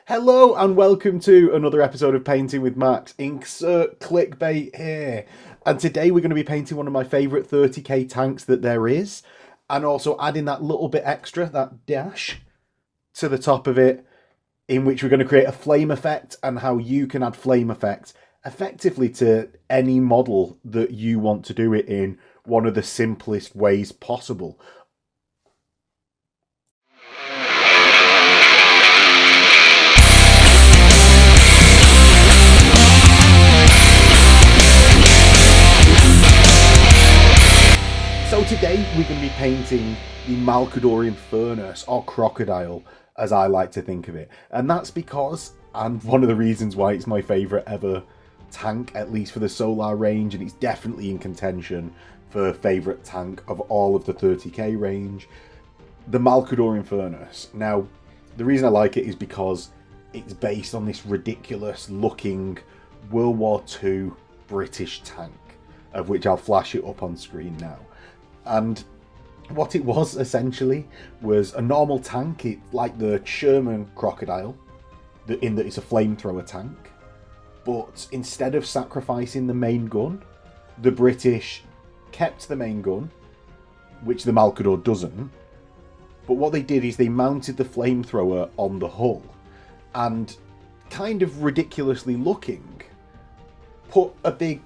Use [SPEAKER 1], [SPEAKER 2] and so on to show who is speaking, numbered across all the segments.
[SPEAKER 1] Hello and welcome to another episode of Painting with Max. Insert clickbait here. And today we're going to be painting one of my favourite 30k tanks that there is. And also adding that little bit extra, that dash, to the top of it, in which we're going to create a flame effect and how you can add flame effects effectively to any model that you want to do it in one of the simplest ways possible. So today we're going to be painting the Malcador Infernus, or Crocodile, as I like to think of it. And that's because, and one of the reasons why it's my favourite ever tank, at least for the Solar range, and it's definitely in contention for favourite tank of all of the 30k range, the Malcador Infernus. Now, the reason I like it is because it's based on this ridiculous looking World War II British tank, of which I'll flash it up on screen now. And what it was essentially was a normal tank, like the Sherman Crocodile, in that it's a flamethrower tank. But instead of sacrificing the main gun, the British kept the main gun, which the Malcador doesn't. But what they did is they mounted the flamethrower on the hull and, kind of ridiculously looking, put a big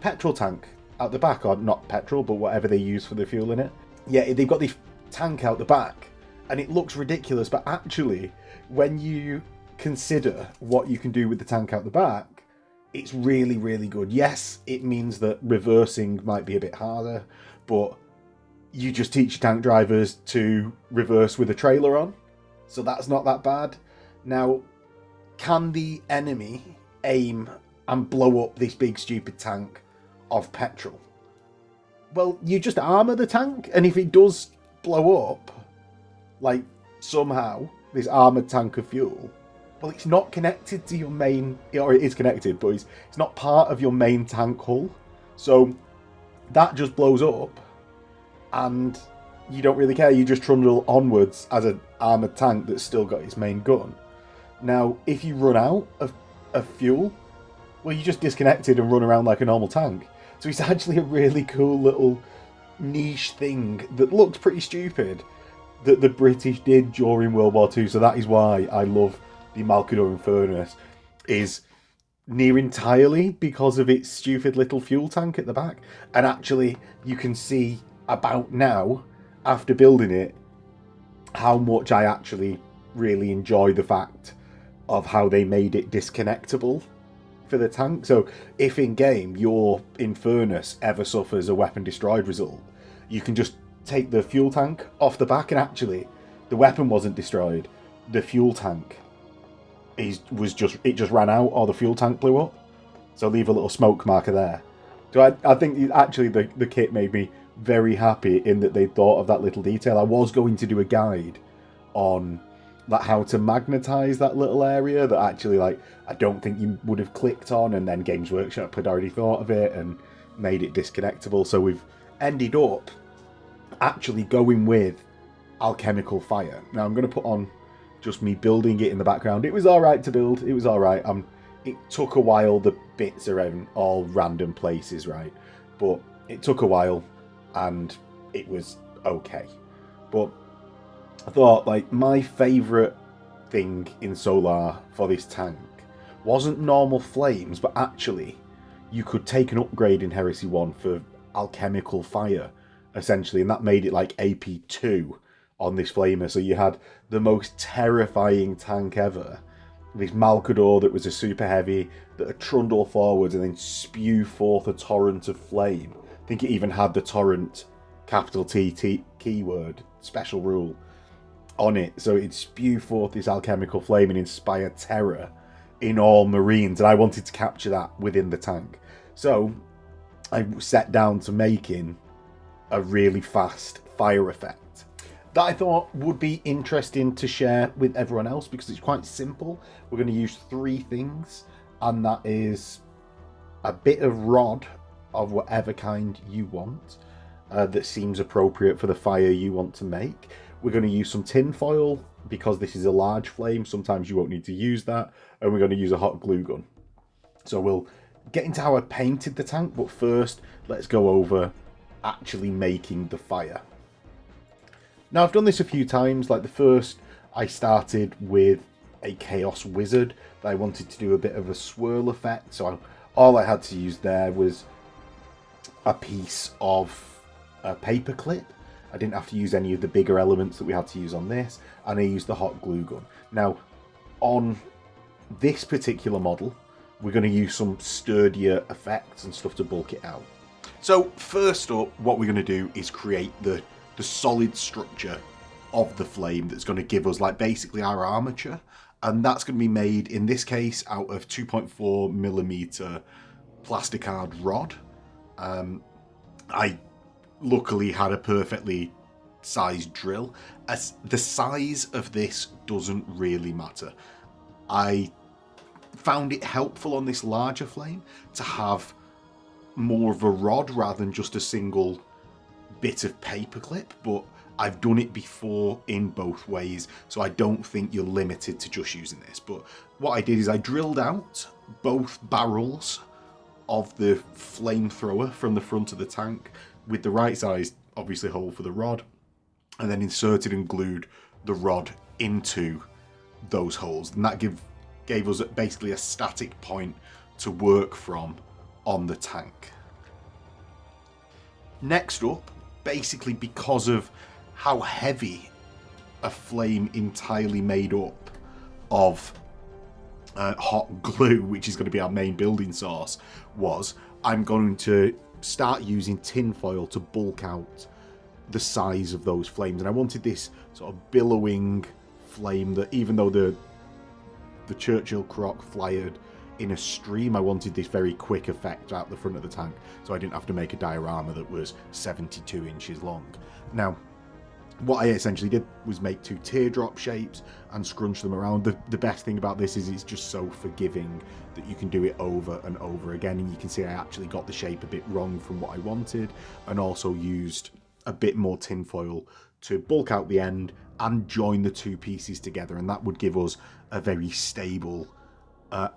[SPEAKER 1] petrol tank out the back, or not petrol, but whatever they use for the fuel in it. Yeah, they've got this tank out the back, and it looks ridiculous, but actually, when you consider what you can do with the tank out the back, it's really, really good. Yes, it means that reversing might be a bit harder, but you just teach your tank drivers to reverse with a trailer on, so that's not that bad. Now, can the enemy aim and blow up this big stupid tank of petrol? Well, you just armor the tank, and if it does blow up, like somehow, this armored tank of fuel, well, it's not connected to your main, or it is connected, but it's not part of your main tank hull. So that just blows up, and you don't really care. You just trundle onwards as an armored tank that's still got its main gun. Now, if you run out of fuel, well, you just disconnect it and run around like a normal tank. So it's actually a really cool little niche thing that looks pretty stupid that the British did during World War II. So that is why I love the Malcador Infernus, is near entirely because of its stupid little fuel tank at the back. And actually, you can see about now, after building it, how much I actually really enjoy the fact of how they made it disconnectable for the tank. So if in game your Infernus ever suffers a weapon destroyed result, you can just take the fuel tank off the back, and actually the weapon wasn't destroyed, the fuel tank just ran out, or the fuel tank blew up, so leave a little smoke marker there. So I think actually the kit made me very happy in that they thought of that little detail. I was going to do a guide on like how to magnetize that little area that actually, like, I don't think you would have clicked on, and then Games Workshop had already thought of it and made it disconnectable. So we've ended up actually going with alchemical fire. Now I'm going to put on just me building it in the background. It was alright to build, it was alright. It took a while, the bits are in all random places, right? But it took a while and it was okay. But I thought, like, my favourite thing in Solar for this tank wasn't normal flames, but actually you could take an upgrade in Heresy 1 for alchemical fire, essentially, and that made it like AP2 on this flamer. So you had the most terrifying tank ever, this Malcador that was a super heavy, that would trundle forwards and then spew forth a torrent of flame. I think it even had the torrent, capital T keyword, special rule, on it, so it'd spew forth this alchemical flame and inspire terror in all Marines, and I wanted to capture that within the tank. So I set down to making a really fast fire effect that I thought would be interesting to share with everyone else, because it's quite simple. We're going to use 3 things, and that is a bit of rod of whatever kind you want that seems appropriate for the fire you want to make. We're going to use some tin foil because this is a large flame. Sometimes you won't need to use that. And we're going to use a hot glue gun. So we'll get into how I painted the tank, but first let's go over actually making the fire. Now I've done this a few times. Like the first, I started with a Chaos Wizard that I wanted to do a bit of a swirl effect. So all I had to use there was a piece of a paper clip. I didn't have to use any of the bigger elements that we had to use on this, and I used the hot glue gun. Now, on this particular model, we're going to use some sturdier effects and stuff to bulk it out. So first up, what we're going to do is create the solid structure of the flame that's going to give us like basically our armature, and that's going to be made in this case out of 2.4mm plasticard rod. I luckily had a perfectly sized drill. As the size of this doesn't really matter. I found it helpful on this larger flame to have more of a rod rather than just a single bit of paper clip, but I've done it before in both ways, so I don't think you're limited to just using this. But what I did is I drilled out both barrels of the flamethrower from the front of the tank with the right size, obviously, hole for the rod, and then inserted and glued the rod into those holes, and that gave us basically a static point to work from on the tank. Next up, basically because of how heavy a flame entirely made up of hot glue, which is going to be our main building source, was I'm going to start using tin foil to bulk out the size of those flames. And I wanted this sort of billowing flame that, even though the Churchill crock fired in a stream, I wanted this very quick effect out the front of the tank, so I didn't have to make a diorama that was 72 inches long. Now, what I essentially did was make two teardrop shapes and scrunch them around. The best thing about this is it's just so forgiving that you can do it over and over again, and you can see I actually got the shape a bit wrong from what I wanted, and also used a bit more tin foil to bulk out the end and join the two pieces together, and that would give us a very stable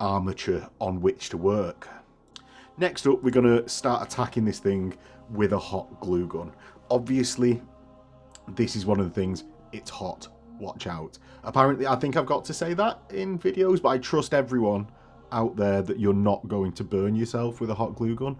[SPEAKER 1] armature on which to work. Next up, we're going to start attacking this thing with a hot glue gun. Obviously, this is one of the things, it's hot, watch out. Apparently, I think I've got to say that in videos, but I trust everyone out there that you're not going to burn yourself with a hot glue gun.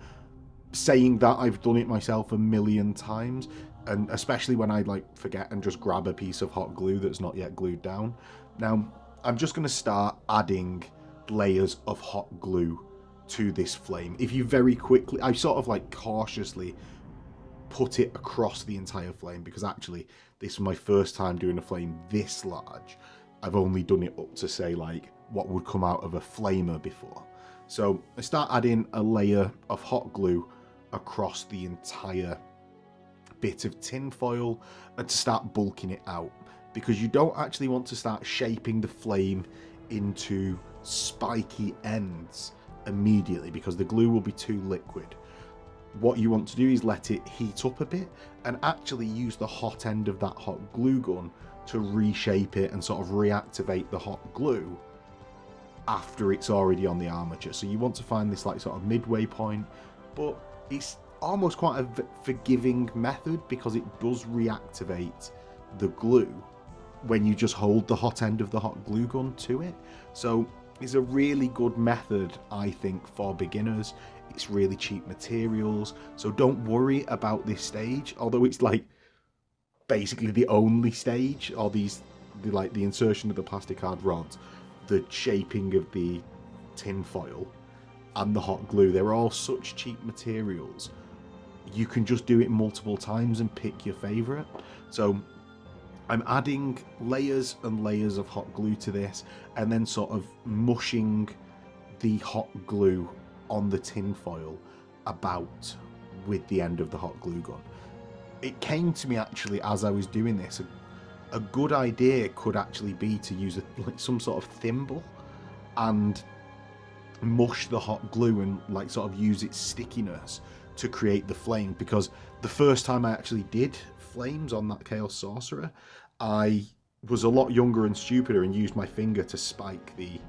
[SPEAKER 1] Saying that, I've done it myself a million times, and especially when I forget and just grab a piece of hot glue that's not yet glued down. Now, I'm just going to start adding layers of hot glue to this flame. If you very quickly, I sort of cautiously put it across the entire flame, because actually this is my first time doing a flame this large. I've only done it up to say what would come out of a flamer before. So I start adding a layer of hot glue across the entire bit of tin foil and to start bulking it out, because you don't actually want to start shaping the flame into spiky ends immediately, because the glue will be too liquid. What you want to do is let it heat up a bit and actually use the hot end of that hot glue gun to reshape it and sort of reactivate the hot glue after it's already on the armature. So you want to find this sort of midway point, but it's almost quite a forgiving method because it does reactivate the glue when you just hold the hot end of the hot glue gun to it. So it's a really good method, I think, for beginners. It's really cheap materials, so don't worry about this stage, although it's basically the only stage, or the insertion of the plasticard rods, the shaping of the tin foil and the hot glue. They're all such cheap materials. You can just do it multiple times and pick your favorite. So I'm adding layers and layers of hot glue to this, and then sort of mushing the hot glue on the tin foil about with the end of the hot glue gun. It came to me actually as I was doing this, a good idea could actually be to use some sort of thimble and mush the hot glue and sort of use its stickiness to create the flame, because the first time I actually did flames on that Chaos Sorcerer, I was a lot younger and stupider and used my finger to spike the,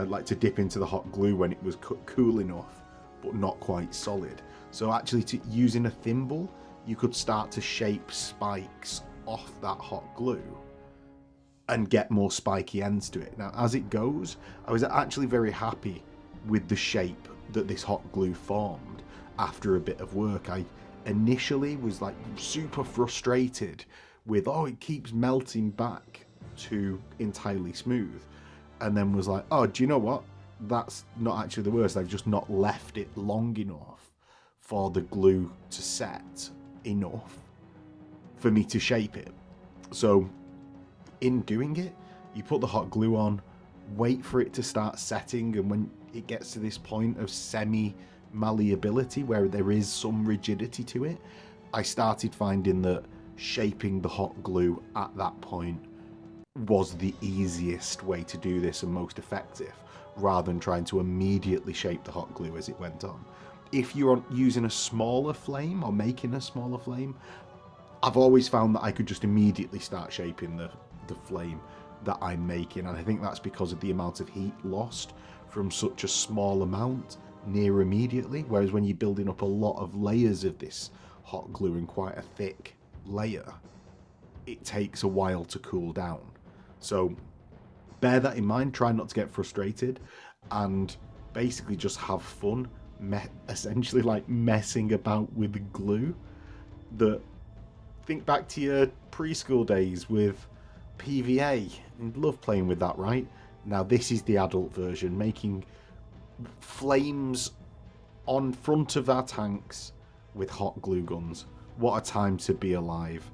[SPEAKER 1] like to dip into the hot glue when it was cool enough, but not quite solid. So actually using a thimble, you could start to shape spikes off that hot glue and get more spiky ends to it. Now, as it goes, I was actually very happy with the shape that this hot glue formed after a bit of work. I initially was like super frustrated with, oh, it keeps melting back to entirely smooth, and then was like, oh, do you know what? That's not actually the worst. I've just not left it long enough for the glue to set enough for me to shape it. So in doing it, you put the hot glue on, wait for it to start setting, and when it gets to this point of semi-malleability where there is some rigidity to it, I started finding that shaping the hot glue at that point was the easiest way to do this and most effective, rather than trying to immediately shape the hot glue as it went on. If you're using a smaller flame or making a smaller flame, I've always found that I could just immediately start shaping the flame that I'm making, and I think that's because of the amount of heat lost from such a small amount near immediately, whereas when you're building up a lot of layers of this hot glue in quite a thick layer, it takes a while to cool down. So bear that in mind, try not to get frustrated, and basically just have fun, essentially like messing about with the glue. Think back to your preschool days with PVA, and love playing with that, right? Now this is the adult version, making flames on front of our tanks with hot glue guns. What a time to be alive.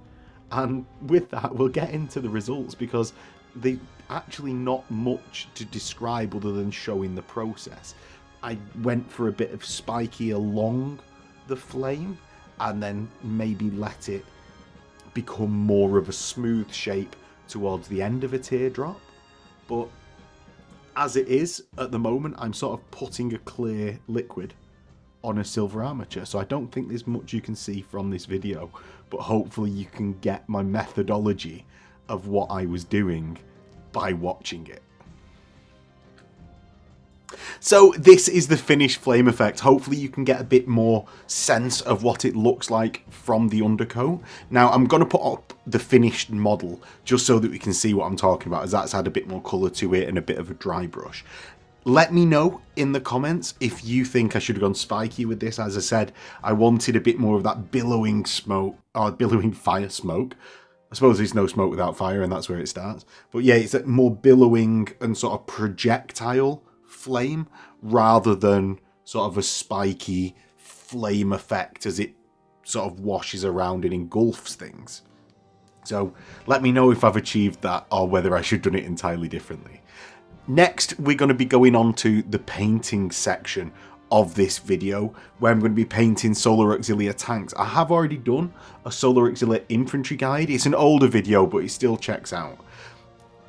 [SPEAKER 1] And with that, we'll get into the results, because they actually not much to describe other than showing the process. I went for a bit of spiky along the flame, and then maybe let it become more of a smooth shape towards the end of a teardrop. But as it is at the moment, I'm sort of putting a clear liquid on a silver armature, so I don't think there's much you can see from this video, but hopefully you can get my methodology of what I was doing by watching it. So this is the finished flame effect. Hopefully you can get a bit more sense of what it looks like from the undercoat. Now I'm going to put up the finished model just so that we can see what I'm talking about, as that's had a bit more colour to it and a bit of a dry brush. Let me know in the comments if you think I should have gone spiky with this. As I said, I wanted a bit more of that billowing smoke, or billowing fire smoke. I suppose there's no smoke without fire, and that's where it starts. But yeah, it's a more billowing and sort of projectile flame rather than sort of a spiky flame effect as it sort of washes around and engulfs things. So let me know if I've achieved that or whether I should have done it entirely differently. Next, we're going to be going on to the painting section of this video, where I'm going to be painting Solar Auxilia tanks. I have already done a Solar Auxilia infantry guide. It's an older video, but it still checks out.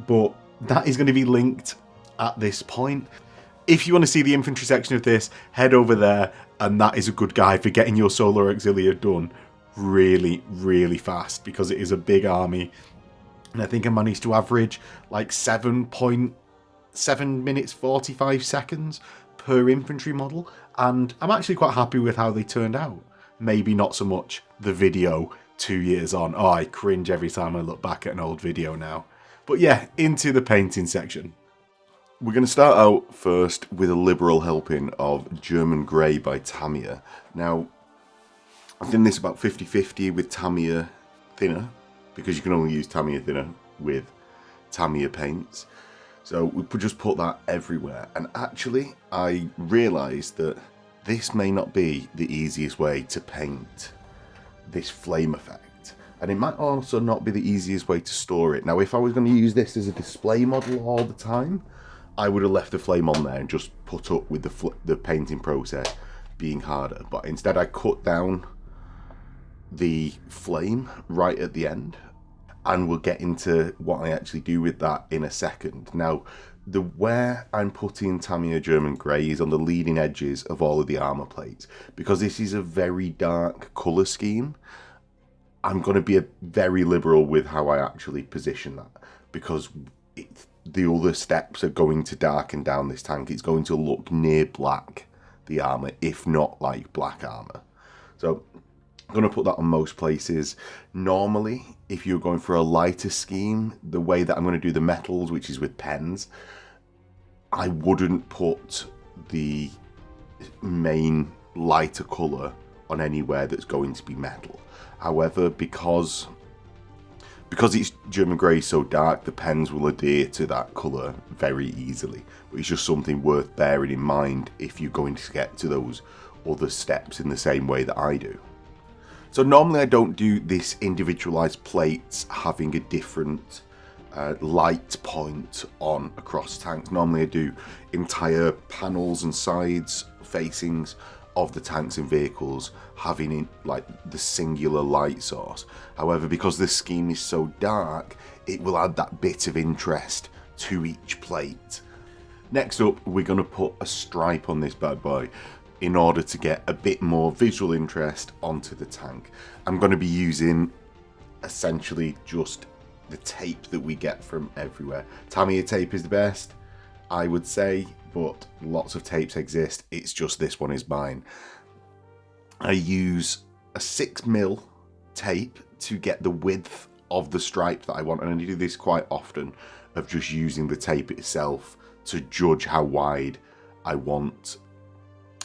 [SPEAKER 1] But that is going to be linked at this point. If you want to see the infantry section of this, head over there, and that is a good guide for getting your Solar Auxilia done really, really fast, because it is a big army. And I think I managed to average like 7.7 minutes 45 seconds per infantry model, and I'm actually quite happy with how they turned out. Maybe not so much the video 2 years on. Oh, I cringe every time I look back at an old video now. But yeah, into the painting section. We're going to start out first with a liberal helping of German Grey by Tamiya. Now, I've done this about 50-50 with Tamiya thinner, because you can only use Tamiya thinner with Tamiya paints. So we just put that everywhere. And actually, I realised that this may not be the easiest way to paint this flame effect. And it might also not be the easiest way to store it. Now, if I was going to use this as a display model all the time, I would have left the flame on there and just put up with the painting process being harder. But instead I cut down the flame right at the end, and we'll get into what I actually do with that in a second. Now, where I'm putting Tamiya German Grey is on the leading edges of all of the armour plates, because this is a very dark colour scheme. I'm going to be very liberal with how I actually position that, because the other steps are going to darken down this tank. It's going to look near black, the armour, if not like black armour. So I'm going to put that on most places. Normally, if you're going for a lighter scheme, the way that I'm going to do the metals, which is with pens, I wouldn't put the main lighter colour on anywhere that's going to be metal. However, because it's German grey so dark, the pens will adhere to that colour very easily. But it's just something worth bearing in mind if you're going to get to those other steps in the same way that I do. So normally I don't do this individualised plates having a different light point on across tanks. Normally I do entire panels and sides facings of the tanks and vehicles having in, like, the singular light source. However, because the scheme is so dark, it will add that bit of interest to each plate. Next up, we're going to put a stripe on this bad boy in order to get a bit more visual interest onto the tank. I'm going to be using essentially just the tape that we get from everywhere. Tamiya tape is the best, I would say, but lots of tapes exist. It's just this one is mine. I use a 6mm tape to get the width of the stripe that I want, and I do this quite often, of just using the tape itself to judge how wide I want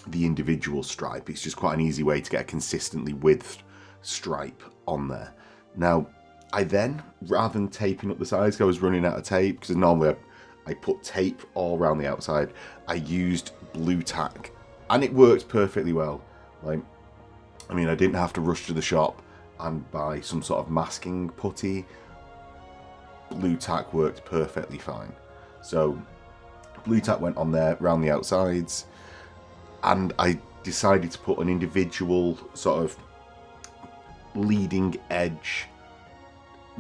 [SPEAKER 1] the individual stripe. It's just quite an easy way to get a consistently widthed stripe on there. Now, I then, rather than taping up the sides, because I was running out of tape, because normally I put tape all around the outside, I used blue tack, and it worked perfectly well. Like, I mean, I didn't have to rush to the shop and buy some sort of masking putty. Blue tack worked perfectly fine. So blue tack went on there around the outsides, and I decided to put an individual sort of leading edge,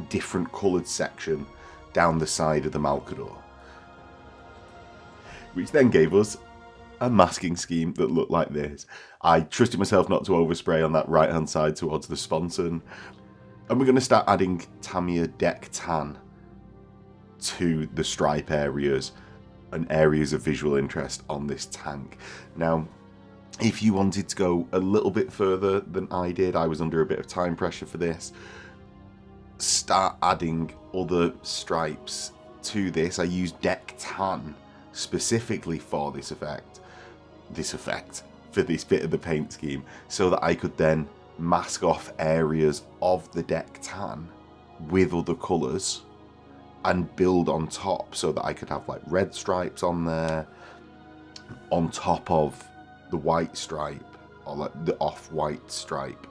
[SPEAKER 1] different coloured section down the side of the Malcador, which then gave us a masking scheme that looked like this. I trusted myself not to overspray on that right hand side towards the sponson, and we're going to start adding Tamiya deck tan to the stripe areas and areas of visual interest on this tank. Now, if you wanted to go a little bit further than I did, I was under a bit of time pressure for this, start adding other stripes to this. I used deck tan specifically for this effect, for this bit of the paint scheme, so that I could then mask off areas of the deck tan with other colours and build on top, so that I could have like red stripes on there on top of the white stripe, or like the off-white stripe,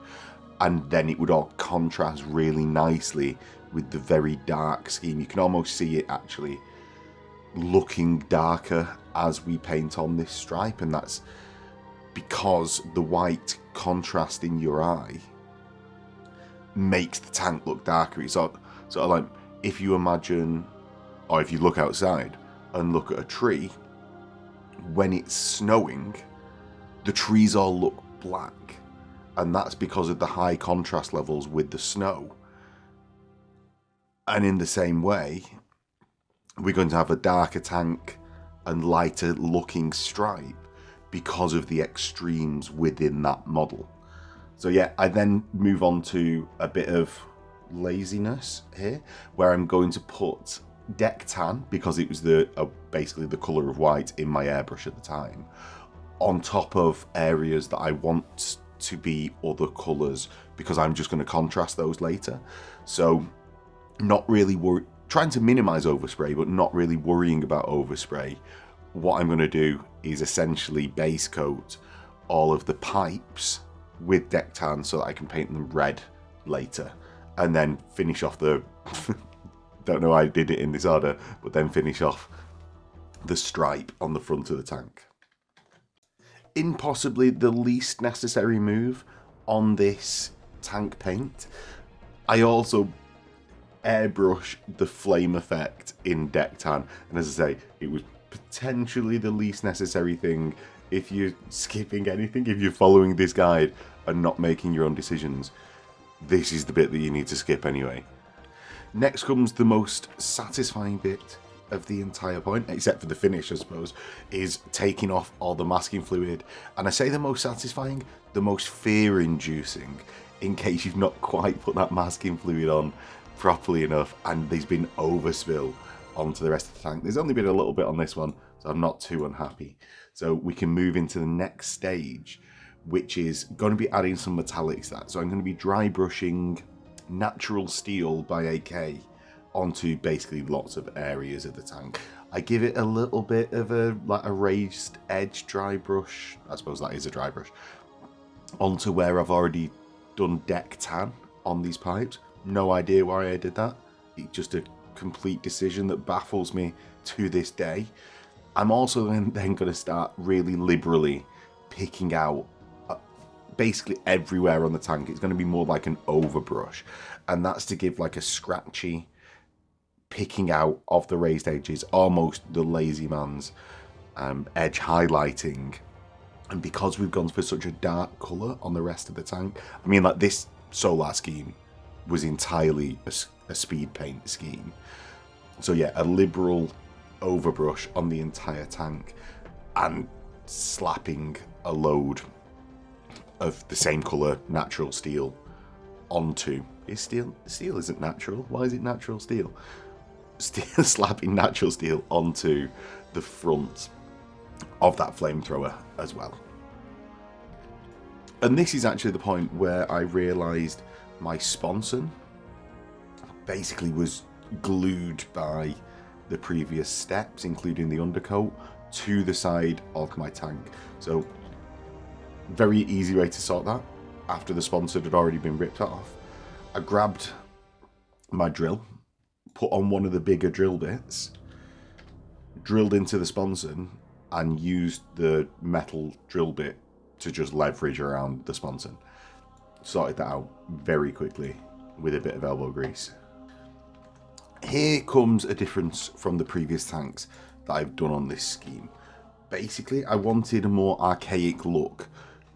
[SPEAKER 1] and then it would all contrast really nicely with the very dark scheme. You can almost see it actually looking darker as we paint on this stripe, and that's because the white contrast in your eye makes the tank look darker. It's sort of like, if you imagine, or if you look outside and look at a tree, when it's snowing, the trees all look black, and that's because of the high contrast levels with the snow. And in the same way, we're going to have a darker tank and lighter looking stripe because of the extremes within that model. So yeah, I then move on to a bit of laziness here, where I'm going to put deck tan, because it was basically the colour of white in my airbrush at the time, on top of areas that I want to be other colours, because I'm just going to contrast those later. So not really trying to minimise overspray, but not really worrying about overspray. What I'm going to do is essentially base coat all of the pipes with deck tan so that I can paint them red later, and then finish off the don't know how I did it in this order, but then finish off the stripe on the front of the tank. In possibly the least necessary move on this tank paint, I also airbrush the flame effect in deck tan, and as I say, it was potentially the least necessary thing. If you're skipping anything, if you're following this guide and not making your own decisions, this is the bit that you need to skip anyway. Next comes the most satisfying bit of the entire point, except for the finish, I suppose, is taking off all the masking fluid. And I say the most satisfying, the most fear-inducing, in case you've not quite put that masking fluid on properly enough and there's been overspill onto the rest of the tank. There's only been a little bit on this one, so I'm not too unhappy. So we can move into the next stage, which is going to be adding some metallics to that. So I'm going to be dry brushing natural steel by AK onto basically lots of areas of the tank. I give it a little bit of a raised edge dry brush, I suppose that is a dry brush, onto where I've already done deck tan on these pipes. No idea why I did that. It's just a complete decision that baffles me to this day. I'm also then going to start really liberally picking out basically everywhere on the tank. It's going to be more like an overbrush, and that's to give like a scratchy picking out of the raised edges, almost the lazy man's edge highlighting. And because we've gone for such a dark colour on the rest of the tank, I mean, like, this solar scheme was entirely a speed paint scheme. So yeah, a liberal overbrush on the entire tank and slapping a load of the same colour natural steel onto... Steel isn't natural. Why is it natural steel? Slapping natural steel onto the front of that flamethrower as well. And this is actually the point where I realised my sponson basically was glued by the previous steps, including the undercoat, to the side of my tank. So very easy way to sort that. After the sponson had already been ripped off, I grabbed my drill, put on one of the bigger drill bits, drilled into the sponson, and used the metal drill bit to just leverage around the sponson. Sorted that out very quickly with a bit of elbow grease. Here comes a difference from the previous tanks that I've done on this scheme. Basically, I wanted a more archaic look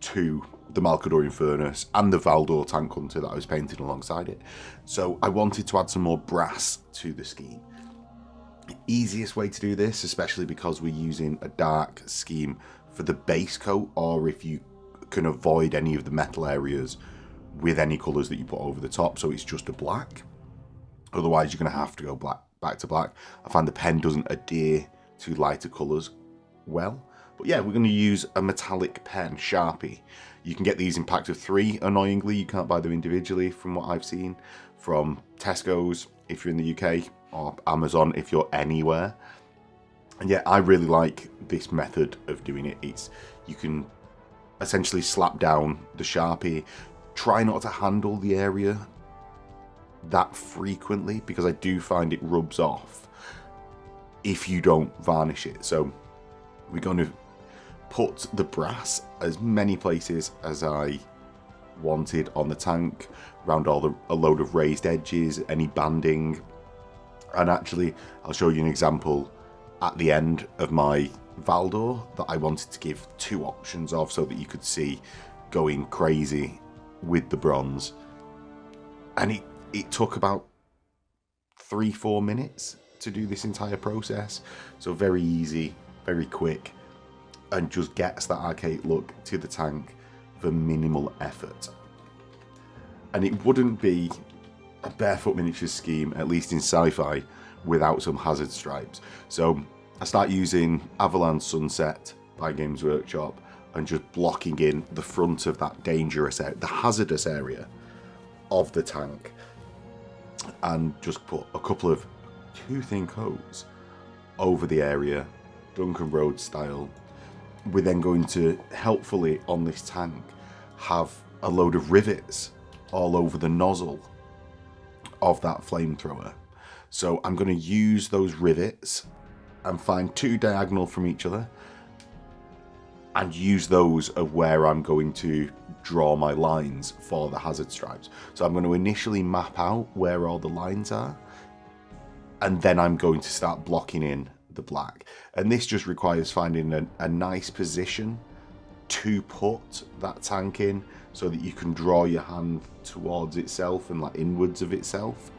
[SPEAKER 1] to the Malcador Infernus and the Valdor Tank Hunter that I was painting alongside it. So I wanted to add some more brass to the scheme. The easiest way to do this, especially because we're using a dark scheme for the base coat, or if you can avoid any of the metal areas with any colours that you put over the top, so it's just a black. Otherwise you're going to have to go back to black. I find the pen doesn't adhere to lighter colours well. But yeah, we're going to use a metallic pen, Sharpie. You can get these in packs of 3, annoyingly. You can't buy them individually from what I've seen. From Tesco's if you're in the UK, or Amazon if you're anywhere. And yeah, I really like this method of doing it. You can essentially slap down the Sharpie. Try not to handle the area that frequently, because I do find it rubs off if you don't varnish it. So we're going to put the brass as many places as I wanted on the tank, around a load of raised edges, any banding. And actually, I'll show you an example at the end of my Valdor that I wanted to give 2 options of, so that you could see going crazy with the bronze. And it took about 3-4 minutes to do this entire process. So very easy, very quick, and just gets that archaic look to the tank for minimal effort. And it wouldn't be a Bearfoot Miniatures scheme, at least in sci-fi, without some hazard stripes. So I start using Avalanche Sunset by Games Workshop and just blocking in the front of that dangerous area, the hazardous area of the tank, and just put a couple of 2 thin coats over the area, Duncan Road style. We're then going to, helpfully on this tank, have a load of rivets all over the nozzle of that flamethrower. So I'm going to use those rivets and find 2 diagonal from each other and use those of where I'm going to draw my lines for the hazard stripes. So I'm going to initially map out where all the lines are, and then I'm going to start blocking in the black. And this just requires finding a nice position to put that tank in so that you can draw your hand towards itself and like inwards of itself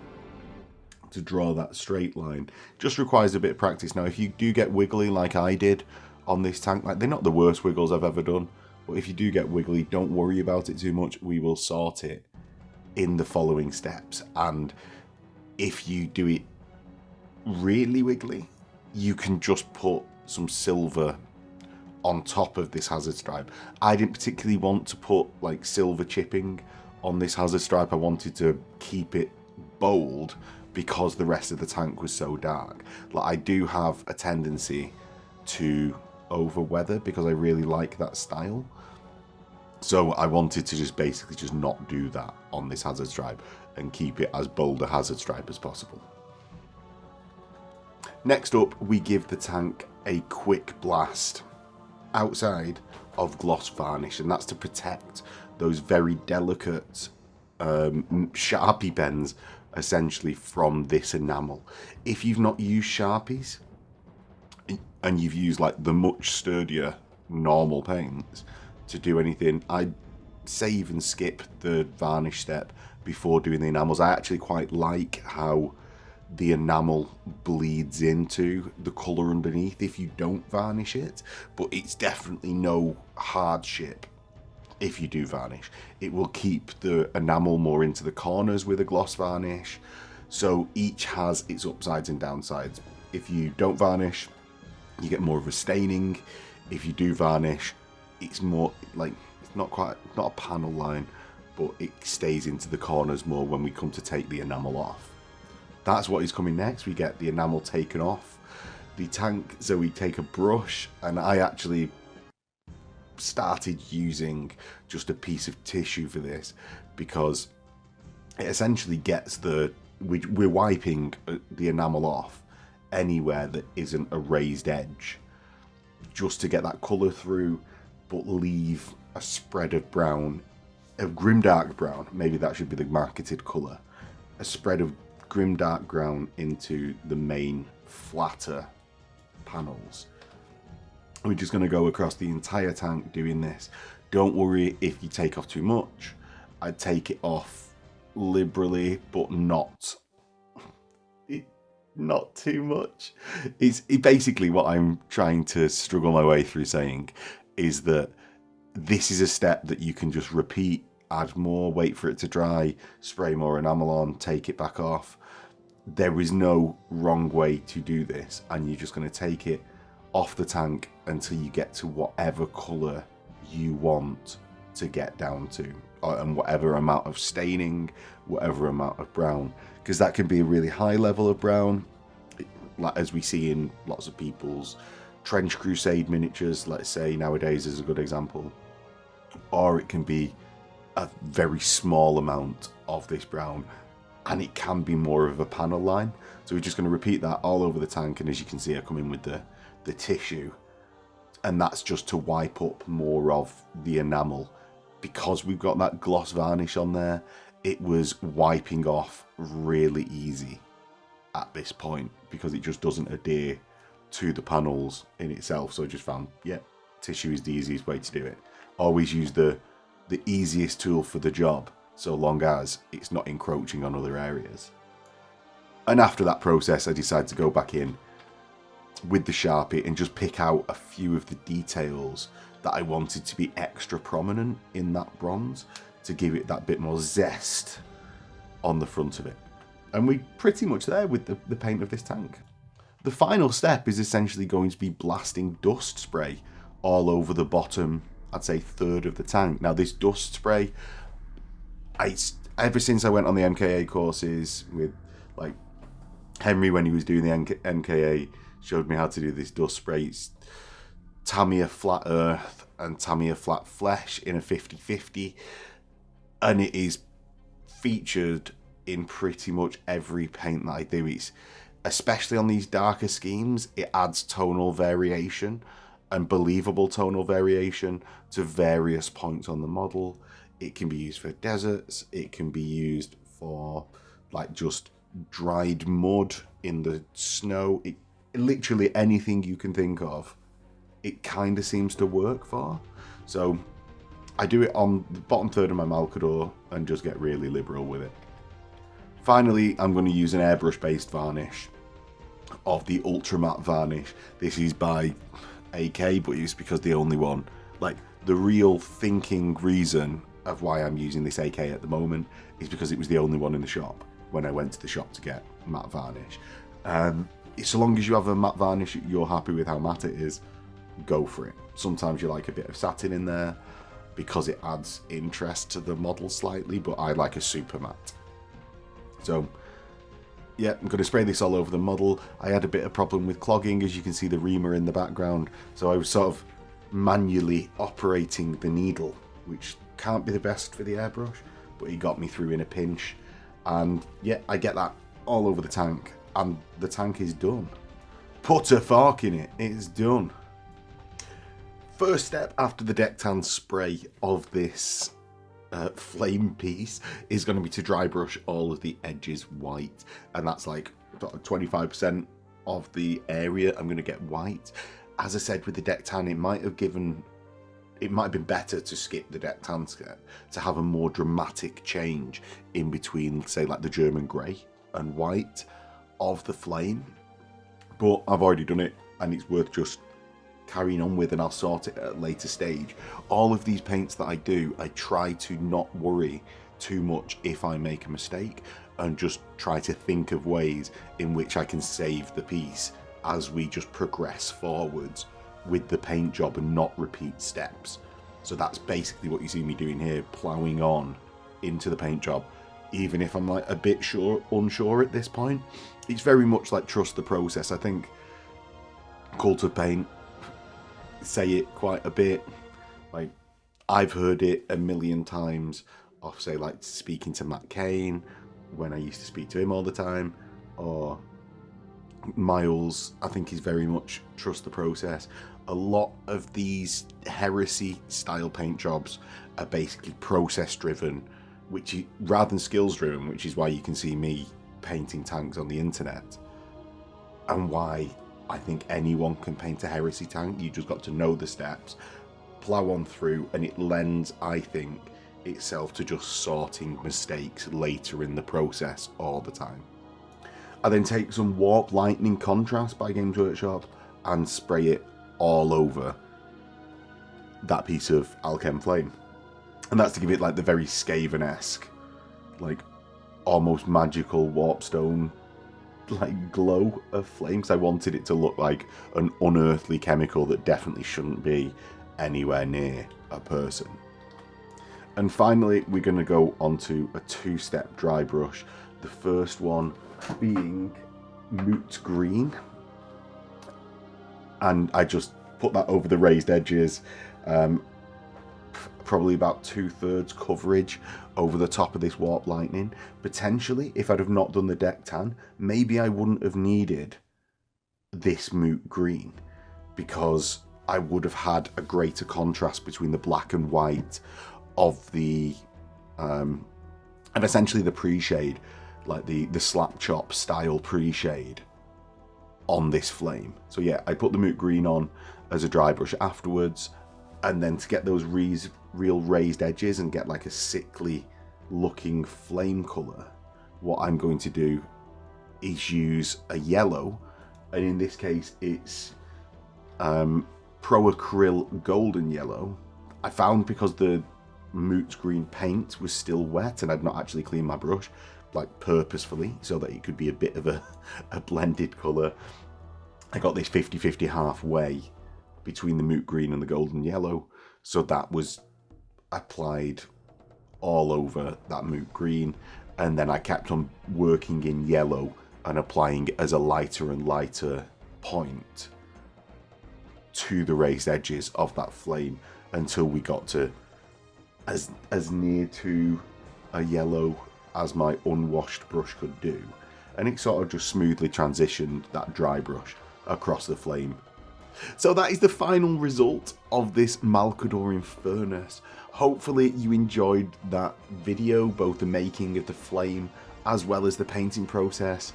[SPEAKER 1] to draw that straight line. Just requires a bit of practice. Now if you do get wiggly like I did on this tank, like they're not the worst wiggles I've ever done, but if you do get wiggly, don't worry about it too much. We will sort it in the following steps. And if you do it really wiggly, you can just put some silver on top of this hazard stripe. I didn't particularly want to put like silver chipping on this hazard stripe. I wanted to keep it bold because the rest of the tank was so dark. Like I do have a tendency to over weather because I really like that style. So I wanted to just basically just not do that on this hazard stripe and keep it as bold a hazard stripe as possible. Next up, we give the tank a quick blast outside of gloss varnish, and that's to protect those very delicate Sharpie pens essentially from this enamel. If you've not used Sharpies and you've used like the much sturdier normal paints to do anything, I'd save and skip the varnish step before doing the enamels. I actually quite like how the enamel bleeds into the colour underneath if you don't varnish it, but it's definitely no hardship if you do varnish. It will keep the enamel more into the corners with a gloss varnish, so each has its upsides and downsides. If you don't varnish, you get more of a staining. If you do varnish, it's more like, it's not a panel line, but it stays into the corners more when we come to take the enamel off. That's what is coming next. We get the enamel taken off the tank, so we take a brush, and I actually started using just a piece of tissue for this because it essentially gets we're wiping the enamel off anywhere that isn't a raised edge, just to get that colour through, but leave a spread of brown, a grimdark brown, maybe that should be the marketed colour, a spread of grimdark brown into the main flatter panels. We're just going to go across the entire tank doing this. Don't worry if you take off too much. I'd take it off liberally, but not too much. It's basically what I'm trying to struggle my way through saying is that this is a step that you can just repeat, add more, wait for it to dry, spray more enamel on, take it back off. There is no wrong way to do this, and you're just going to take it off the tank until you get to whatever colour you want to get down to, and whatever amount of staining, whatever amount of brown, because that can be a really high level of brown, like as we see in lots of people's Trench Crusade miniatures, let's say nowadays is a good example, or it can be a very small amount of this brown, and it can be more of a panel line. So we're just going to repeat that all over the tank, and as you can see I come in with the tissue, and that's just to wipe up more of the enamel. Because we've got that gloss varnish on there, it was wiping off really easy at this point because it just doesn't adhere to the panels in itself. So I just found, yeah, tissue is the easiest way to do it. Always use the easiest tool for the job, so long as it's not encroaching on other areas. And after that process, I decided to go back in with the Sharpie and just pick out a few of the details that I wanted to be extra prominent in that bronze to give it that bit more zest on the front of it. And we're pretty much there with the paint of this tank. The final step is essentially going to be blasting dust spray all over the bottom, I'd say third of the tank. Now this dust spray, ever since I went on the MKA courses with like Henry when he was doing the MKA, showed me how to do this dust spray. It's Tamiya Flat Earth and Tamiya Flat Flesh in a 50-50, and it is featured in pretty much every paint that I do. It's especially on these darker schemes, it adds tonal variation and believable tonal variation to various points on the model. It can be used for deserts, it can be used for like just dried mud in the snow. Literally anything you can think of it kind of seems to work for. So I do it on the bottom third of my Malcador and just get really liberal with it. Finally, I'm going to use an airbrush based varnish of the Ultra Matte varnish. This is by AK, but it's because the only one, like the real thinking reason of why I'm using this AK at the moment is because it was the only one in the shop when I went to the shop to get matte varnish. So long as you have a matte varnish, you're happy with how matte it is, go for it. Sometimes you like a bit of satin in there because it adds interest to the model slightly, but I like a super matte. So yeah, I'm going to spray this all over the model. I had a bit of problem with clogging, as you can see the reamer in the background, so I was sort of manually operating the needle, which can't be the best for the airbrush, but he got me through in a pinch. And yeah, I get that all over the tank, and the tank is done. Put a fork in it, it's done. First step after the deck tan spray of this flame piece is going to be to dry brush all of the edges white, and that's like 25% of the area I'm going to get white. As I said, with the deck tan, it might have been better to skip the deck tan step to have a more dramatic change in between, say, like the German grey and white of the flame, but I've already done it and it's worth just carrying on with, and I'll sort it at a later stage. All of these paints that I do, I try to not worry too much if I make a mistake, and just try to think of ways in which I can save the piece as we just progress forwards with the paint job and not repeat steps. So that's basically what you see me doing here, ploughing on into the paint job, even if I'm like a bit unsure at this point. It's very much like trust the process. I think Cult of Paint say it quite a bit. Like, I've heard it a million times off, say, like speaking to Matt Kane when I used to speak to him all the time, or Miles. I think he's very much trust the process. A lot of these Heresy style paint jobs are basically process driven, which is, rather than skills driven, which is why you can see me painting tanks on the internet, and why I think anyone can paint a Heresy tank. You just got to know the steps, plow on through, and it lends, I think, itself to just sorting mistakes later in the process all the time. I then take some Warp Lightning Contrast by Games Workshop and spray it all over that piece of Alchem Flame. And that's to give it like the very Skaven-esque, like almost magical Warpstone like glow of flames. I wanted it to look like an unearthly chemical that definitely shouldn't be anywhere near a person. And finally, we're going to go onto a two-step dry brush. The first one being Moot Green, and I just put that over the raised edges, probably about 2/3 coverage over the top of this Warp Lightning. Potentially, if I'd have not done the deck tan, maybe I wouldn't have needed this Moot Green, because I would have had a greater contrast between the black and white of the and essentially the pre-shade, like the slap chop style pre-shade on this flame. So yeah, I put the Moot Green on as a dry brush afterwards, and then to get those real raised edges and get like a sickly looking flame colour, what I'm going to do is use a yellow, and in this case it's Pro Acryl Golden Yellow. I found, because the Moot Green paint was still wet and I'd not actually cleaned my brush, like purposefully, so that it could be a bit of a blended colour, I got this 50-50 halfway between the Moot Green and the Golden Yellow, so that was applied all over that Moot Green, and then I kept on working in yellow and applying it as a lighter and lighter point to the raised edges of that flame until we got to as near to a yellow as my unwashed brush could do, and it sort of just smoothly transitioned that dry brush across the flame. So that is the final result of this Malcador Infernus. Hopefully you enjoyed that video, both the making of the flame as well as the painting process.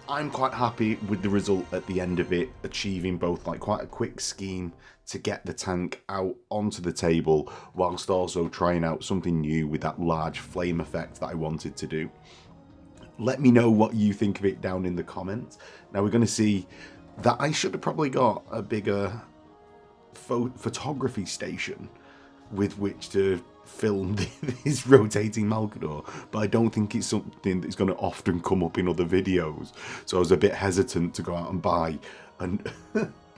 [SPEAKER 1] I'm quite happy with the result at the end of it, achieving both like quite a quick scheme to get the tank out onto the table, whilst also trying out something new with that large flame effect that I wanted to do. Let me know what you think of it down in the comments. Now we're going to see that I should have probably got a bigger photography station with which to film this rotating Malcador, but I don't think it's something that's going to often come up in other videos, so I was a bit hesitant to go out and buy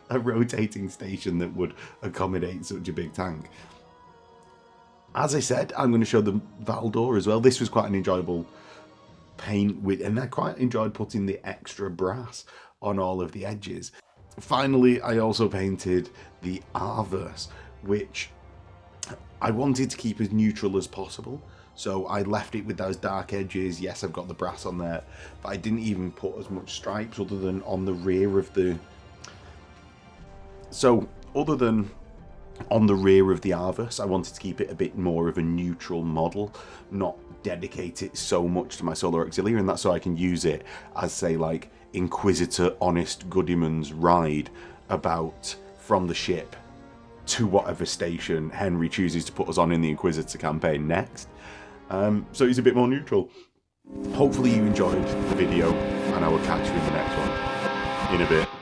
[SPEAKER 1] a rotating station that would accommodate such a big tank. As I said, I'm going to show the Valdor as well. This was quite an enjoyable paint with, and I quite enjoyed putting the extra brass on all of the edges. Finally, I also painted the Horus, which I wanted to keep as neutral as possible, so I left it with those dark edges. Yes, I've got the brass on there, but I didn't even put as much stripes other than on the rear of the... So, other than on the rear of the Horus, I wanted to keep it a bit more of a neutral model, not dedicate it so much to my Solar Auxiliary, and that's so I can use it as, say, like, Inquisitor Honest Goodyman's ride about from the ship to whatever station Henry chooses to put us on in the Inquisitor campaign next. So he's a bit more neutral. Hopefully you enjoyed the video, and I will catch you in the next one in a bit.